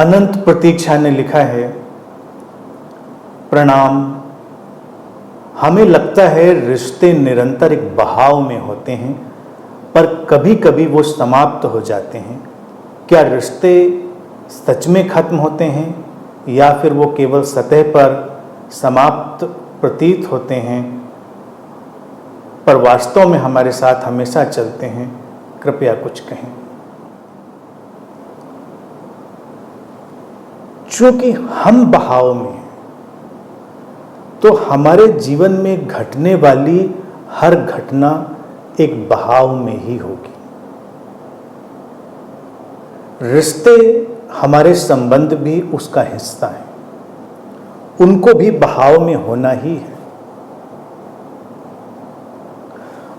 अनंत प्रतीक्षा ने लिखा है, प्रणाम। हमें लगता है रिश्ते निरंतर एक बहाव में होते हैं, पर कभी कभी वो समाप्त हो जाते हैं। क्या रिश्ते सच में खत्म होते हैं या फिर वो केवल सतह पर समाप्त प्रतीत होते हैं, पर वास्तव में हमारे साथ हमेशा चलते हैं? कृपया कुछ कहें। चूंकि हम बहाव में हैं, तो हमारे जीवन में घटने वाली हर घटना एक बहाव में ही होगी। रिश्ते, हमारे संबंध भी उसका हिस्सा है, उनको भी बहाव में होना ही है।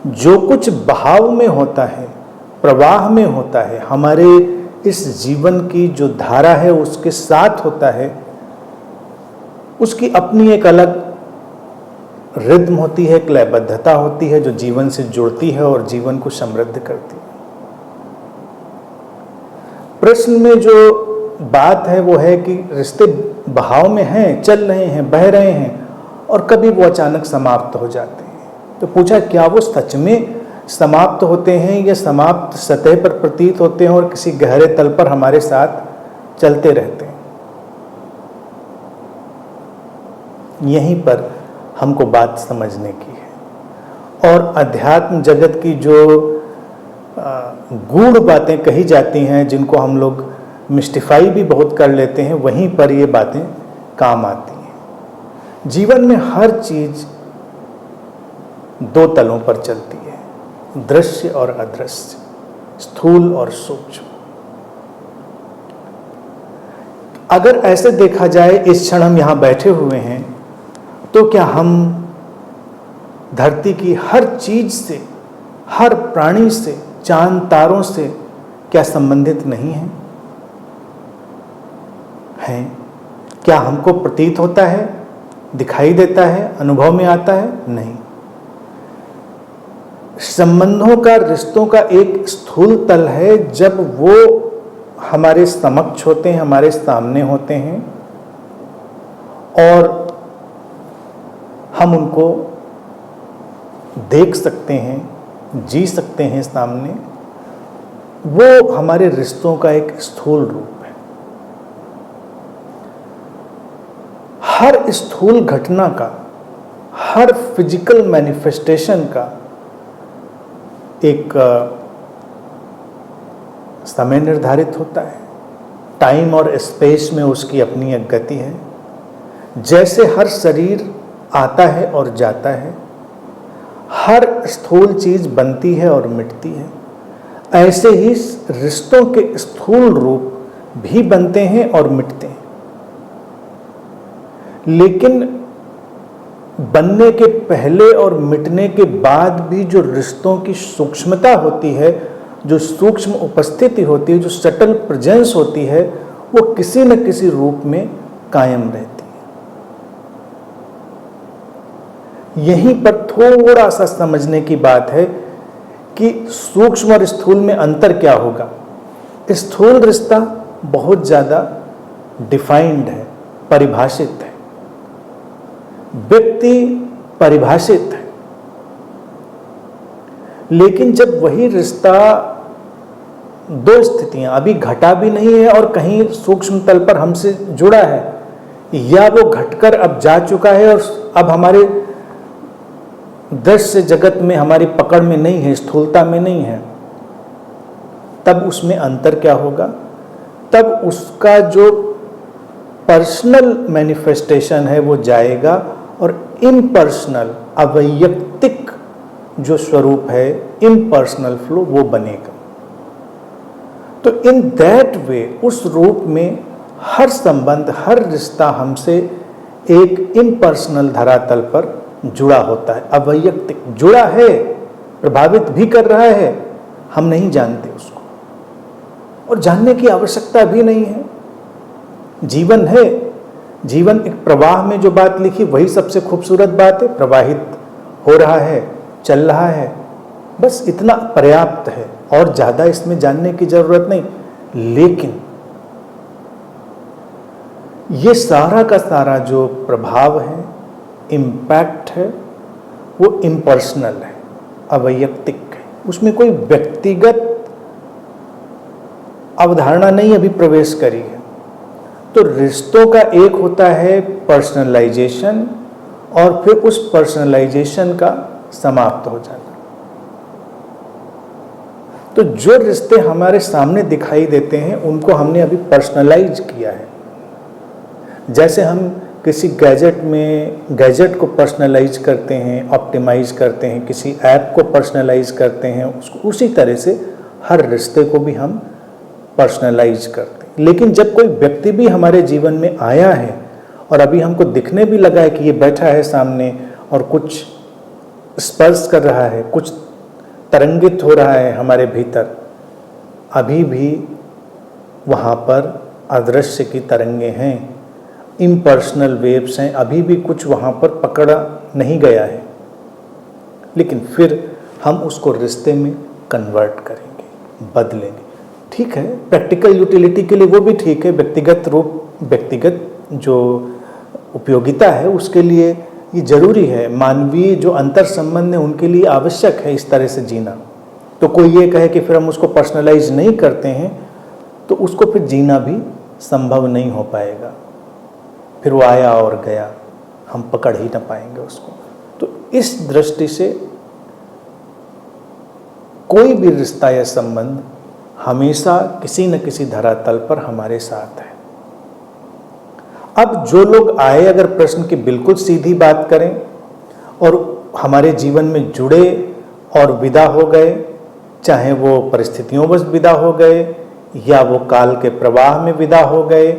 जो कुछ बहाव में होता है, प्रवाह में होता है, हमारे इस जीवन की जो धारा है उसके साथ होता है, उसकी अपनी एक अलग रिद्म होती है, एक लयबद्धता होती है जो जीवन से जुड़ती है और जीवन को समृद्ध करती है। प्रश्न में जो बात है वो है कि रिश्ते बहाव में हैं, चल रहे हैं, बह रहे हैं, और कभी वो अचानक समाप्त हो जाते हैं। तो पूछा, क्या वो सच में समाप्त होते हैं या समाप्त सतह पर प्रतीत होते हैं और किसी गहरे तल पर हमारे साथ चलते रहते हैं? यहीं पर हमको बात समझने की है। और अध्यात्म जगत की जो गूढ़ बातें कही जाती हैं, जिनको हम लोग मिस्टिफाई भी बहुत कर लेते हैं, वहीं पर ये बातें काम आती हैं। जीवन में हर चीज दो तलों पर चलती है, दृश्य और अदृश्य, स्थूल और सूक्ष्म। अगर ऐसे देखा जाए, इस क्षण हम यहां बैठे हुए हैं, तो क्या हम धरती की हर चीज से, हर प्राणी से, चांद तारों से क्या संबंधित नहीं हैं? हैं। क्या हमको प्रतीत होता है, दिखाई देता है, अनुभव में आता है? नहीं। संबंधों का, रिश्तों का एक स्थूल तल है, जब वो हमारे समक्ष होते हैं, हमारे सामने होते हैं और हम उनको देख सकते हैं, जी सकते हैं सामने। वो हमारे रिश्तों का एक स्थूल रूप है। हर स्थूल घटना का, हर फिजिकल मैनिफेस्टेशन का एक समय निर्धारित होता है। टाइम और स्पेस में उसकी अपनी एक गति है। जैसे हर शरीर आता है और जाता है, हर स्थूल चीज बनती है और मिटती है, ऐसे ही रिश्तों के स्थूल रूप भी बनते हैं और मिटते हैं। लेकिन बनने के पहले और मिटने के बाद भी जो रिश्तों की सूक्ष्मता होती है, जो सूक्ष्म उपस्थिति होती है, जो सटल प्रेजेंस होती है, वो किसी न किसी रूप में कायम रहती है। यहीं पर थोड़ा सा समझने की बात है कि सूक्ष्म और स्थूल में अंतर क्या होगा। स्थूल रिश्ता बहुत ज्यादा डिफाइंड है, परिभाषित है, व्यक्ति परिभाषित है। लेकिन जब वही रिश्ता, दो स्थितियां, अभी घटा भी नहीं है और कहीं सूक्ष्म तल पर हमसे जुड़ा है, या वो घटकर अब जा चुका है और अब हमारे दृश्य जगत में हमारी पकड़ में नहीं है, स्थूलता में नहीं है, तब उसमें अंतर क्या होगा? तब उसका जो पर्सनल मैनिफेस्टेशन है वो जाएगा और इम्पर्सनल, अवैयक्तिक जो स्वरूप है, इम्पर्सनल फ्लो, वो बनेगा। तो इन दैट वे, उस रूप में हर संबंध, हर रिश्ता हमसे एक इम्पर्सनल धरातल पर जुड़ा होता है, अवैयक्तिक जुड़ा है, प्रभावित भी कर रहा है, हम नहीं जानते उसको और जानने की आवश्यकता भी नहीं है। जीवन है, जीवन एक प्रवाह में जो बात लिखी वही सबसे खूबसूरत बात है। प्रवाहित हो रहा है, चल रहा है, बस इतना पर्याप्त है और ज़्यादा इसमें जानने की जरूरत नहीं। लेकिन ये सारा का सारा जो प्रभाव है, इम्पैक्ट है, वो इम्पर्सनल है, अवैयक्तिक है। उसमें कोई व्यक्तिगत अवधारणा नहीं अभी प्रवेश करी है। तो रिश्तों का एक होता है पर्सनलाइजेशन, और फिर उस पर्सनलाइजेशन का समाप्त हो जाना। तो जो रिश्ते हमारे सामने दिखाई देते हैं उनको हमने अभी पर्सनलाइज किया है। जैसे हम किसी गैजेट को पर्सनलाइज करते हैं, ऑप्टिमाइज करते हैं, किसी ऐप को पर्सनलाइज करते हैं, उसको उसी तरह से हर रिश्ते को भी हम पर्सनलाइज करते हैं। लेकिन जब कोई व्यक्ति भी हमारे जीवन में आया है और अभी हमको दिखने भी लगा है कि ये बैठा है सामने और कुछ स्पर्श कर रहा है, कुछ तरंगित हो रहा है हमारे भीतर, अभी भी वहाँ पर अदृश्य की तरंगे हैं, इम्पर्सनल वेव्स हैं, अभी भी कुछ वहाँ पर पकड़ा नहीं गया है। लेकिन फिर हम उसको रिश्ते में कन्वर्ट करेंगे, बदलेंगे। ठीक है, प्रैक्टिकल यूटिलिटी के लिए वो भी ठीक है, व्यक्तिगत जो उपयोगिता है उसके लिए ये जरूरी है। मानवीय जो अंतर संबंध है उनके लिए आवश्यक है इस तरह से जीना। तो कोई ये कहे कि फिर हम उसको पर्सनलाइज नहीं करते हैं तो उसको फिर जीना भी संभव नहीं हो पाएगा। फिर वो आया और गया, हम पकड़ ही ना पाएंगे उसको। तो इस दृष्टि से कोई भी रिश्ता या संबंध हमेशा किसी न किसी धरातल पर हमारे साथ है। अब जो लोग आए, अगर प्रश्न की बिल्कुल सीधी बात करें और हमारे जीवन में जुड़े और विदा हो गए, चाहे वो परिस्थितियों विदा हो गए या वो काल के प्रवाह में विदा हो गए,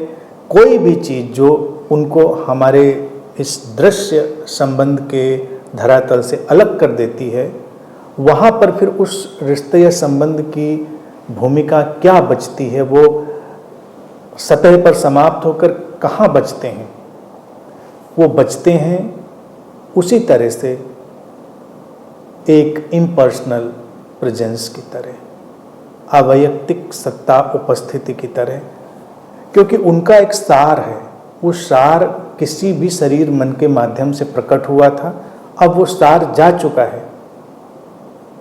कोई भी चीज़ जो उनको हमारे इस दृश्य संबंध के धरातल से अलग कर देती है, वहाँ पर फिर उस रिश्ते या संबंध की भूमिका क्या बचती है? वो सतह पर समाप्त होकर कहाँ बचते हैं? वो बचते हैं उसी तरह से एक इम्पर्सनल प्रेजेंस की तरह, अवैयक्तिक सत्ता उपस्थिति की तरह, क्योंकि उनका एक सार है। वो सार किसी भी शरीर मन के माध्यम से प्रकट हुआ था, अब वो सार जा चुका है।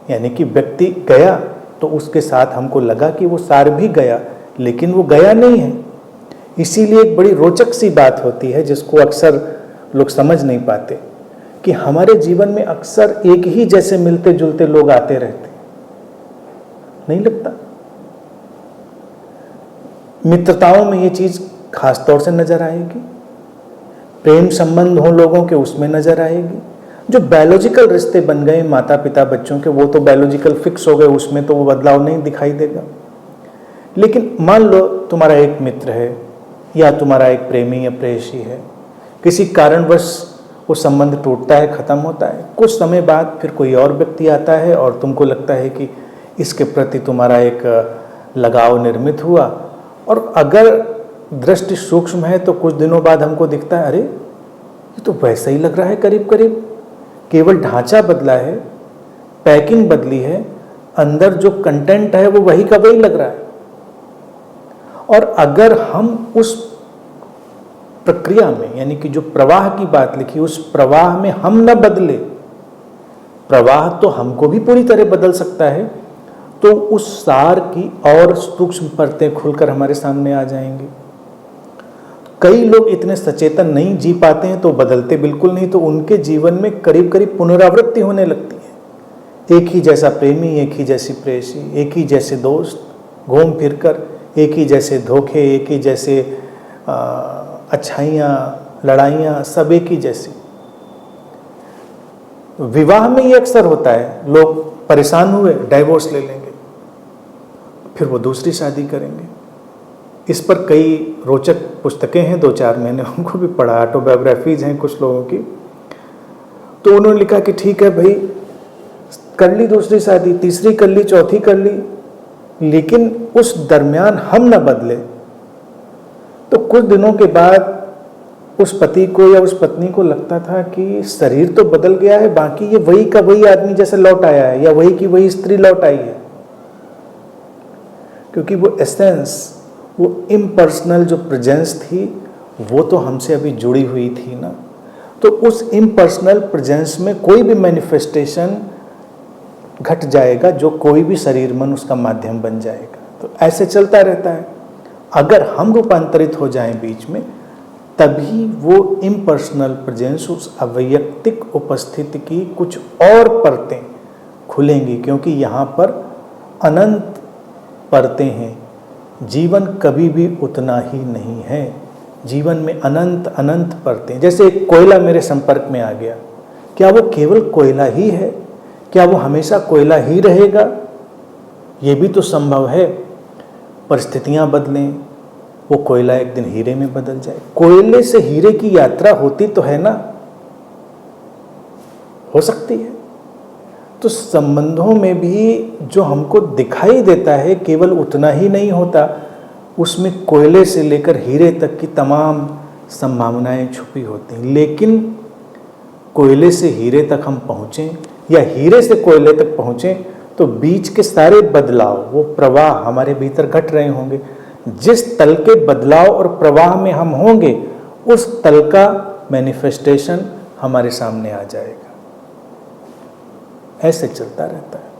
यानी कि व्यक्ति गया तो उसके साथ हमको लगा कि वो सार भी गया, लेकिन वो गया नहीं है। इसीलिए एक बड़ी रोचक सी बात होती है जिसको अक्सर लोग समझ नहीं पाते कि हमारे जीवन में अक्सर एक ही जैसे मिलते जुलते लोग आते रहते, नहीं लगता? मित्रताओं में ये चीज खास तौर से नजर आएगी, प्रेम संबंध हो लोगों के उसमें नजर आएगी। जो बायोलॉजिकल रिश्ते बन गए माता पिता बच्चों के, वो तो बायोलॉजिकल फिक्स हो गए, उसमें तो वो बदलाव नहीं दिखाई देगा। लेकिन मान लो तुम्हारा एक मित्र है या तुम्हारा एक प्रेमी या प्रेयसी है, किसी कारणवश वो संबंध टूटता है, खत्म होता है। कुछ समय बाद फिर कोई और व्यक्ति आता है और तुमको लगता है कि इसके प्रति तुम्हारा एक लगाव निर्मित हुआ, और अगर दृष्टि सूक्ष्म है तो कुछ दिनों बाद हमको दिखता है, अरे ये तो वैसा ही लग रहा है करीब करीब, केवल ढांचा बदला है, पैकिंग बदली है, अंदर जो कंटेंट है वो वही का वही लग रहा है। और अगर हम उस प्रक्रिया में, यानी कि जो प्रवाह की बात लिखी, उस प्रवाह में हम न बदले, प्रवाह तो हमको भी पूरी तरह बदल सकता है, तो उस सार की और सूक्ष्म परतें खुलकर हमारे सामने आ जाएंगी। कई लोग इतने सचेतन नहीं जी पाते हैं तो बदलते बिल्कुल नहीं, तो उनके जीवन में करीब करीब पुनरावृत्ति होने लगती है। एक ही जैसा प्रेमी, एक ही जैसी प्रेयसी, एक ही जैसे दोस्त, घूम फिर कर एक ही जैसे धोखे, एक ही जैसे अच्छाइयाँ लड़ाइयाँ, सब एक ही जैसी। विवाह में ये अक्सर होता है, लोग परेशान हुए डाइवोर्स ले लेंगे, फिर वो दूसरी शादी करेंगे। इस पर कई रोचक पुस्तकें हैं, 2-4 मैंने उनको भी पढ़ा, ऑटोबायोग्राफीज हैं कुछ लोगों की। तो उन्होंने लिखा कि ठीक है भाई, कर ली दूसरी शादी, तीसरी कर ली, चौथी कर ली, लेकिन उस दरमियान हम न बदले तो कुछ दिनों के बाद उस पति को या उस पत्नी को लगता था कि शरीर तो बदल गया है, बाकी ये वही का वही आदमी जैसे लौट आया है, या वही की वही स्त्री लौट आई है। क्योंकि वो एसेंस, वो इम्पर्सनल जो प्रेजेंस थी, वो तो हमसे अभी जुड़ी हुई थी ना। तो उस इम्पर्सनल प्रेजेंस में कोई भी मैनिफेस्टेशन घट जाएगा, जो कोई भी शरीर मन उसका माध्यम बन जाएगा। तो ऐसे चलता रहता है। अगर हम रूपांतरित हो जाएं बीच में, तभी वो इम्पर्सनल प्रेजेंस, उस अवैयक्तिक उपस्थिति की कुछ और परतें खुलेंगी, क्योंकि यहाँ पर अनंत परतें हैं। जीवन कभी भी उतना ही नहीं है। जीवन में अनंत अनंत परतें। जैसे एक कोयला मेरे संपर्क में आ गया, क्या वो केवल कोयला ही है? क्या वो हमेशा कोयला ही रहेगा? ये भी तो संभव है। परिस्थितियां बदलें, वो कोयला एक दिन हीरे में बदल जाए। कोयले से हीरे की यात्रा होती तो है ना, हो सकती है। तो संबंधों में भी जो हमको दिखाई देता है केवल उतना ही नहीं होता, उसमें कोयले से लेकर हीरे तक की तमाम संभावनाएं छुपी होती हैं। लेकिन कोयले से हीरे तक हम पहुँचें या हीरे से कोयले तक पहुँचें, तो बीच के सारे बदलाव, वो प्रवाह हमारे भीतर घट रहे होंगे। जिस तल के बदलाव और प्रवाह में हम होंगे, उस तल का मैनिफेस्टेशन हमारे सामने आ जाएगा। ऐसे चलता रहता है।